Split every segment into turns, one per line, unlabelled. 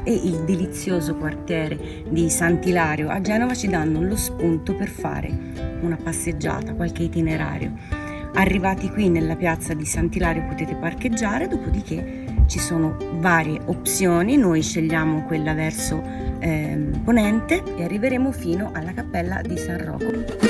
Cappella e il delizioso quartiere di Sant'Ilario a Genova ci danno lo spunto per fare una passeggiata, qualche itinerario. Arrivati qui nella piazza di Sant'Ilario potete parcheggiare, dopodiché ci sono varie opzioni, noi scegliamo quella verso ponente e arriveremo fino alla Cappella di San Rocco.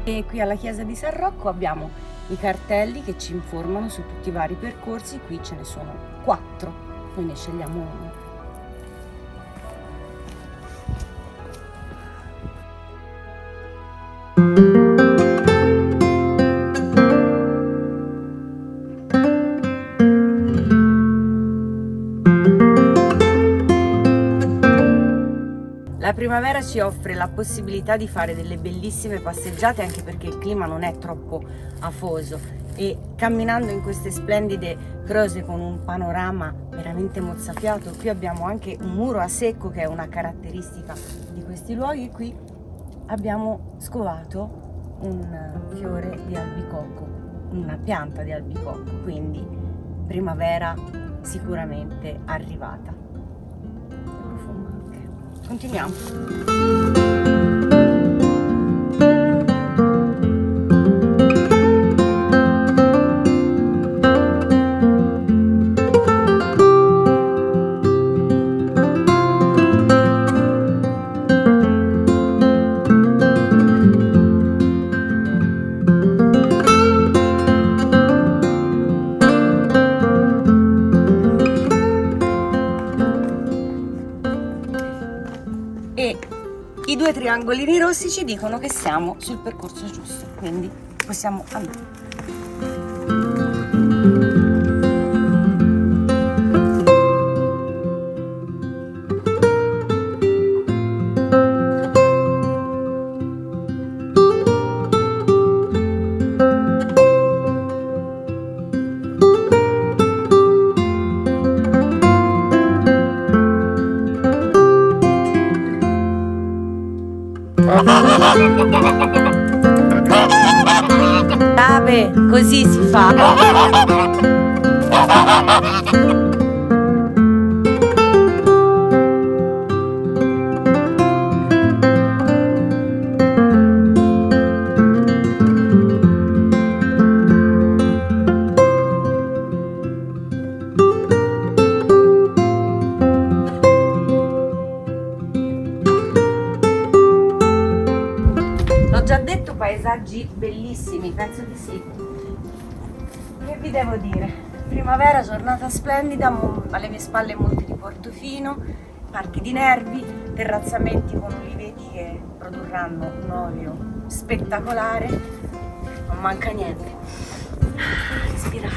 E qui alla chiesa di San Rocco abbiamo i cartelli che ci informano su tutti i vari percorsi, qui ce ne sono 4, noi ne scegliamo uno. La primavera ci offre la possibilità di fare delle bellissime passeggiate, anche perché il clima non è troppo afoso, e camminando in queste splendide crose con un panorama veramente mozzafiato. Qui abbiamo anche un muro a secco che è una caratteristica di questi luoghi, e qui abbiamo scovato un fiore di albicocco, una pianta di albicocco, quindi primavera sicuramente arrivata. Continuiamo. E i 2 triangolini rossi ci dicono che siamo sul percorso giusto, quindi possiamo andare. Brave, così si fa. Già detto, paesaggi bellissimi, penso di sì. Che vi devo dire? Primavera, giornata splendida, alle mie spalle monti di Portofino, parchi di Nervi, terrazzamenti con uliveti che produrranno un olio spettacolare, non manca niente. Respirare.